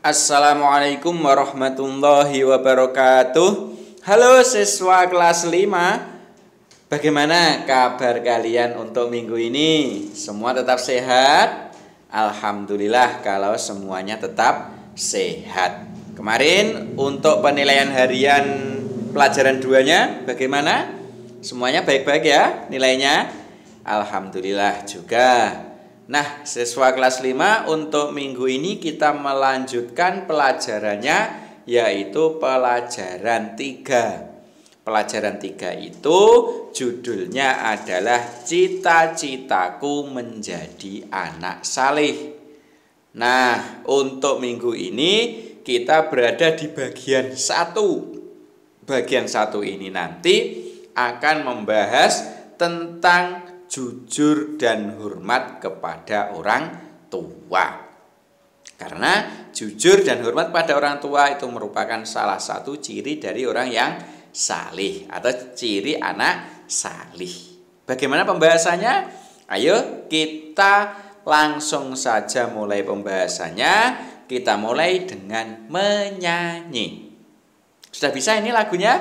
Assalamualaikum warahmatullahi wabarakatuh. Halo siswa kelas 5. Bagaimana kabar kalian untuk minggu ini? Semua tetap sehat? Alhamdulillah kalau semuanya tetap sehat. Kemarin untuk penilaian harian pelajaran 2-nya bagaimana? Semuanya baik-baik ya nilainya? Alhamdulillah juga. Nah, siswa kelas 5 untuk minggu ini kita melanjutkan pelajarannya, yaitu pelajaran 3. Pelajaran 3 itu judulnya adalah Cita-citaku menjadi anak saleh. Nah, untuk minggu ini kita berada di bagian 1. Bagian 1 ini nanti akan membahas tentang jujur dan hormat kepada orang tua. Karena jujur dan hormat pada orang tua itu merupakan salah satu ciri dari orang yang saleh atau ciri anak saleh. Bagaimana pembahasannya? Ayo kita langsung saja mulai pembahasannya. Kita mulai dengan menyanyi. Sudah bisa ini lagunya?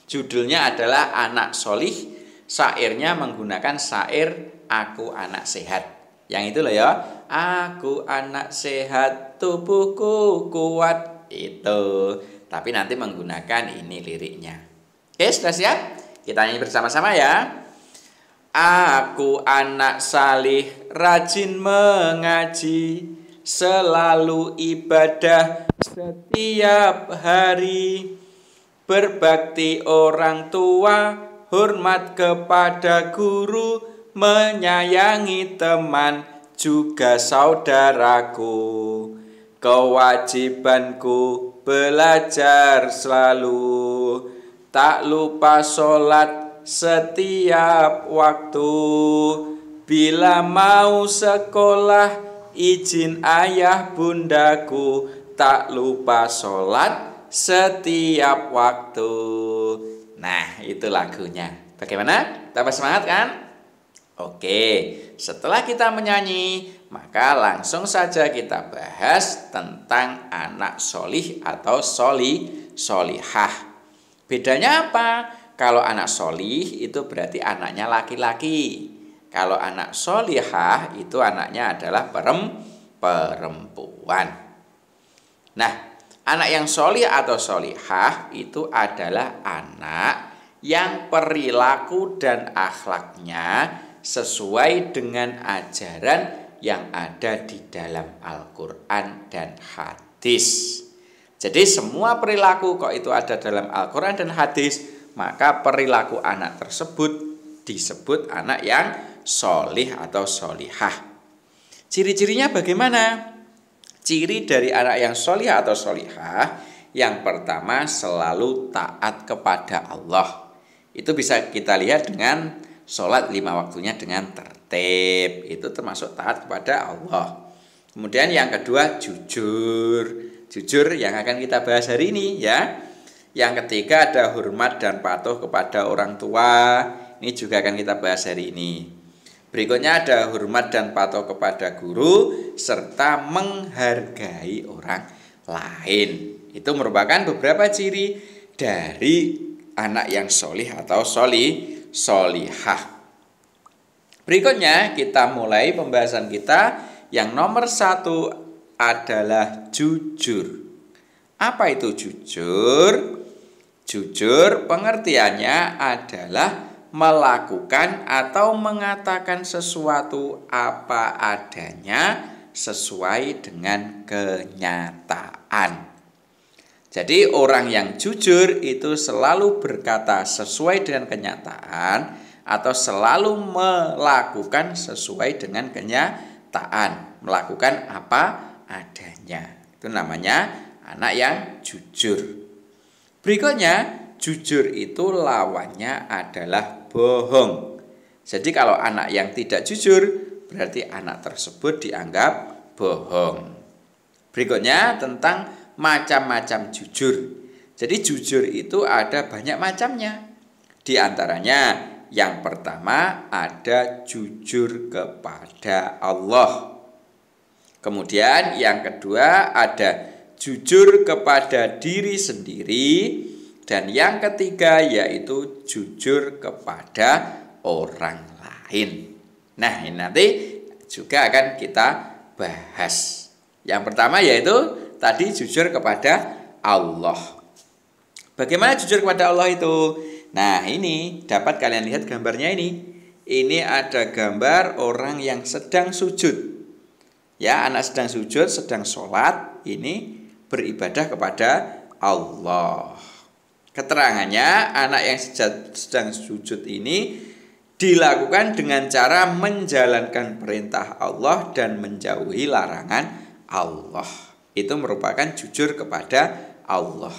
Judulnya adalah Anak Solih. Syairnya menggunakan syair Aku Anak Sehat. Yang itu loh ya. Aku anak sehat, tubuhku kuat. Itu. Tapi nanti menggunakan ini liriknya. Oke, sudah siap? Kita nyanyi bersama-sama ya. Aku anak saleh, rajin mengaji, selalu ibadah setiap hari, berbakti orang tua, hormat kepada guru, menyayangi teman juga saudaraku. Kewajibanku belajar selalu, tak lupa sholat setiap waktu. Bila mau sekolah izin ayah bundaku, tak lupa sholat setiap waktu. Nah, itu lagunya. Bagaimana? Tambah semangat kan? Oke, setelah kita menyanyi, maka langsung saja kita bahas tentang anak solih atau solihah. Bedanya apa? Kalau anak solih itu berarti anaknya laki-laki. Kalau anak solihah itu anaknya adalah perempuan. Nah, anak yang solih atau solihah itu adalah anak yang perilaku dan akhlaknya sesuai dengan ajaran yang ada di dalam Al-Quran dan hadis. Jadi semua perilaku kok itu ada dalam Al-Quran dan hadis, maka perilaku anak tersebut disebut anak yang solih atau solihah. Ciri-cirinya bagaimana? Ciri dari anak yang solih atau solihah, yang pertama selalu taat kepada Allah. Itu bisa kita lihat dengan sholat 5 waktunya dengan tertib. Itu termasuk taat kepada Allah. Kemudian yang kedua jujur. Jujur yang akan kita bahas hari ini ya. Yang ketiga ada hormat dan patuh kepada orang tua. Ini juga akan kita bahas hari ini. Berikutnya ada hormat dan patuh kepada guru serta menghargai orang lain. Itu merupakan beberapa ciri dari anak yang solih atau solihah. Berikutnya kita mulai pembahasan kita. Yang nomor 1 adalah jujur. Apa itu jujur? Jujur pengertiannya adalah melakukan atau mengatakan sesuatu apa adanya sesuai dengan kenyataan. Jadi orang yang jujur itu selalu berkata sesuai dengan kenyataan atau selalu melakukan sesuai dengan kenyataan, melakukan apa adanya. Itu namanya anak yang jujur. Berikutnya, jujur itu lawannya adalah bohong. Jadi kalau anak yang tidak jujur, berarti anak tersebut dianggap bohong. Berikutnya tentang macam-macam jujur. Jadi jujur itu ada banyak macamnya. Di antaranya yang pertama ada jujur kepada Allah. Kemudian yang kedua ada jujur kepada diri sendiri. Dan yang ketiga yaitu jujur kepada orang lain. Nah, ini nanti juga akan kita bahas. Yang pertama yaitu tadi jujur kepada Allah. Bagaimana jujur kepada Allah itu? Nah, ini dapat kalian lihat gambarnya ini. Ini ada gambar orang yang sedang sujud. Ya, anak sedang sujud, sedang sholat, ini beribadah kepada Allah. Keterangannya, anak yang sedang sujud ini dilakukan dengan cara menjalankan perintah Allah dan menjauhi larangan Allah. Itu merupakan jujur kepada Allah.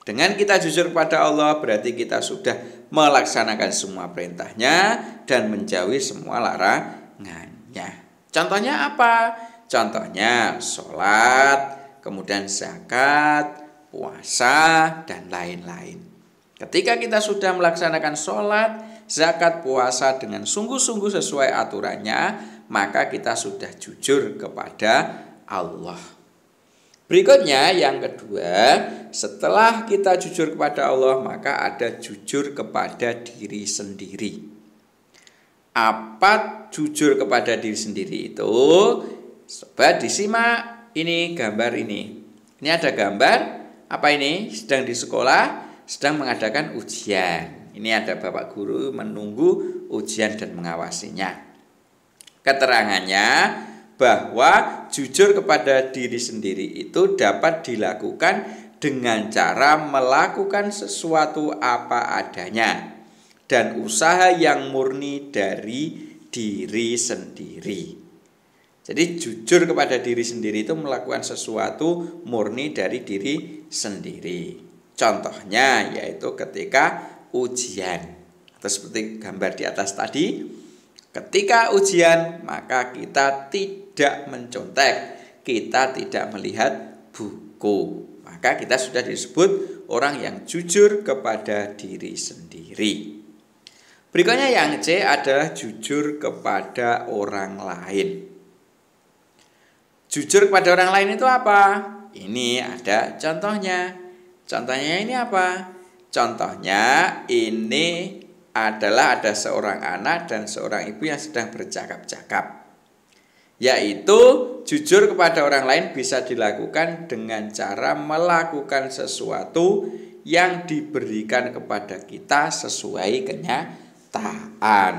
Dengan kita jujur kepada Allah berarti kita sudah melaksanakan semua perintahnya dan menjauhi semua larangannya. Contohnya apa? Contohnya sholat, kemudian zakat, puasa, dan lain-lain. Ketika kita sudah melaksanakan sholat, zakat, puasa dengan sungguh-sungguh sesuai aturannya, maka kita sudah jujur kepada Allah. Berikutnya yang kedua, setelah kita jujur kepada Allah, maka ada jujur kepada diri sendiri. Apa jujur kepada diri sendiri itu? Coba disimak ini gambar ini. Ini ada gambar, apa ini? Sedang di sekolah, sedang mengadakan ujian. Ini ada Bapak Guru menunggu ujian dan mengawasinya. Keterangannya bahwa jujur kepada diri sendiri itu dapat dilakukan dengan cara melakukan sesuatu apa adanya dan usaha yang murni dari diri sendiri. Jadi jujur kepada diri sendiri itu melakukan sesuatu murni dari diri sendiri. Contohnya yaitu ketika ujian. Atau seperti gambar di atas tadi, ketika ujian maka kita tidak mencontek, kita tidak melihat buku. Maka kita sudah disebut orang yang jujur kepada diri sendiri. Berikutnya yang C adalah jujur kepada orang lain. Jujur kepada orang lain itu apa? Ini ada contohnya. Contohnya ini apa? Contohnya ini adalah ada seorang anak dan seorang ibu yang sedang bercakap-cakap. Yaitu jujur kepada orang lain bisa dilakukan dengan cara melakukan sesuatu yang diberikan kepada kita sesuai kenyataan.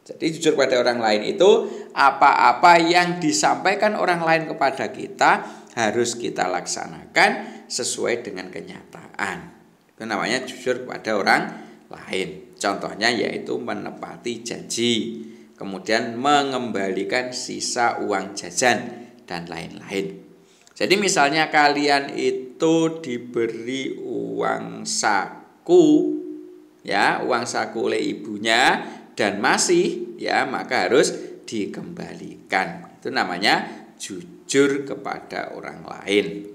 Jadi jujur kepada orang lain itu apa-apa yang disampaikan orang lain kepada kita harus kita laksanakan sesuai dengan kenyataan. Itu namanya jujur kepada orang lain. Contohnya yaitu menepati janji, kemudian mengembalikan sisa uang jajan dan lain-lain. Jadi misalnya kalian itu diberi uang saku, ya, uang saku oleh ibunya dan masih, ya, maka harus dikembalikan. Itu namanya jujur kepada orang lain.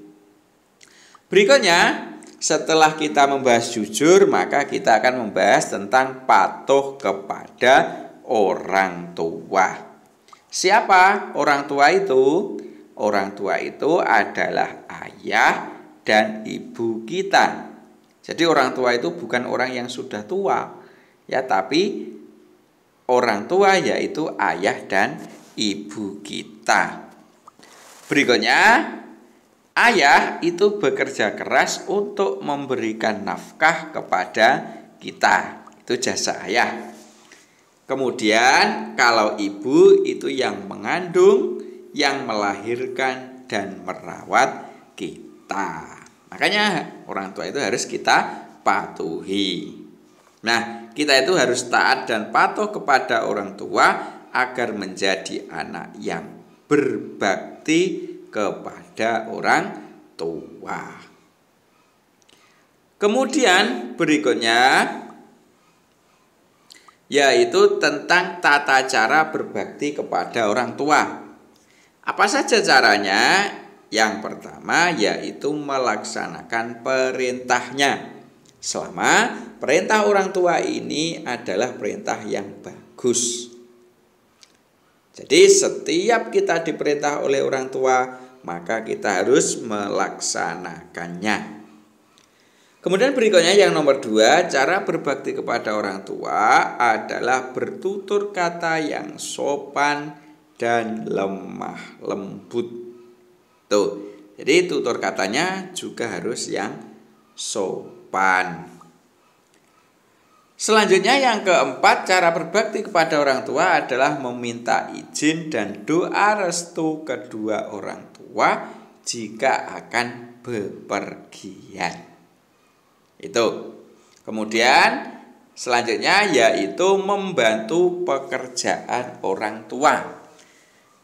Berikutnya, setelah kita membahas jujur, maka kita akan membahas tentang patuh kepada orang tua. Siapa orang tua itu? Orang tua itu adalah ayah dan ibu kita. Jadi orang tua itu bukan orang yang sudah tua, ya, tapi orang tua yaitu ayah dan ibu kita. Berikutnya, ayah itu bekerja keras untuk memberikan nafkah kepada kita. Itu jasa ayah. Kemudian kalau ibu itu yang mengandung, yang melahirkan dan merawat kita. Makanya orang tua itu harus kita patuhi. Nah, kita itu harus taat dan patuh kepada orang tua agar menjadi anak yang berbakti kepada orang tua. Kemudian berikutnya yaitu tentang tata cara berbakti kepada orang tua. Apa saja caranya? Yang pertama yaitu melaksanakan perintahnya. Selama perintah orang tua ini adalah perintah yang bagus. Jadi setiap kita diperintah oleh orang tua, maka kita harus melaksanakannya. Kemudian berikutnya yang nomor 2, cara berbakti kepada orang tua adalah bertutur kata yang sopan dan lemah lembut. Tuh, jadi tutur katanya juga harus yang sopan. Selanjutnya yang keempat, cara berbakti kepada orang tua adalah meminta izin dan doa restu kedua orang tua jika akan bepergian. Itu. Kemudian selanjutnya yaitu membantu pekerjaan orang tua.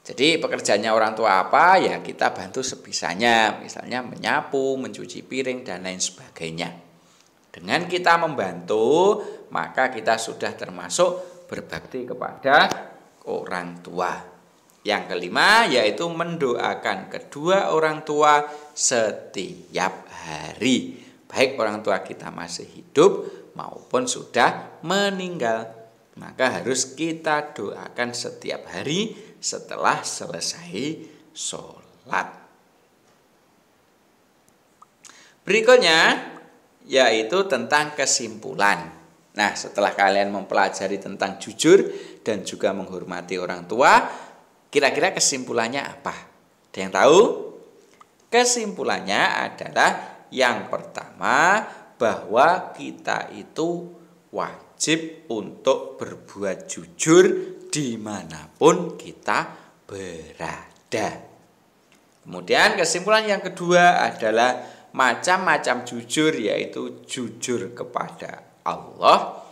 Jadi pekerjaannya orang tua apa? Ya kita bantu sebisanya, misalnya menyapu, mencuci piring dan lain sebagainya. Dengan kita membantu, maka kita sudah termasuk berbakti kepada orang tua. Yang kelima yaitu mendoakan kedua orang tua setiap hari. Baik orang tua kita masih hidup maupun sudah meninggal. Maka harus kita doakan setiap hari setelah selesai sholat. Berikutnya yaitu tentang kesimpulan. Nah, setelah kalian mempelajari tentang jujur dan juga menghormati orang tua, kira-kira kesimpulannya apa? Ada yang tahu? Kesimpulannya adalah yang pertama, bahwa kita itu wajib untuk berbuat jujur dimanapun kita berada. Kemudian kesimpulan yang kedua adalah macam-macam jujur, yaitu jujur kepada Allah.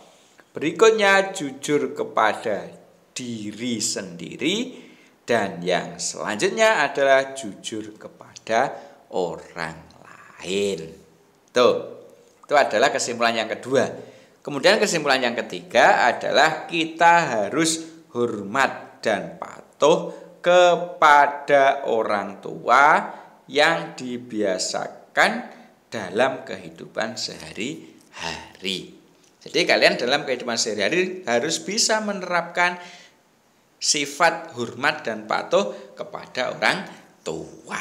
Berikutnya jujur kepada diri sendiri. Dan yang selanjutnya adalah jujur kepada orang lain. Itu adalah kesimpulan yang kedua. Kemudian kesimpulan yang ketiga adalah kita harus hormat dan patuh kepada orang tua yang dibiasakan dalam kehidupan sehari-hari. Jadi kalian dalam kehidupan sehari-hari harus bisa menerapkan sifat hormat dan patuh kepada orang tua.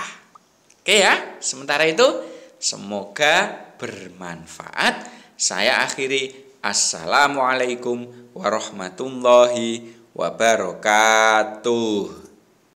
Oke ya, sementara itu semoga bermanfaat. Saya akhiri. Assalamualaikum warahmatullahi wabarakatuh.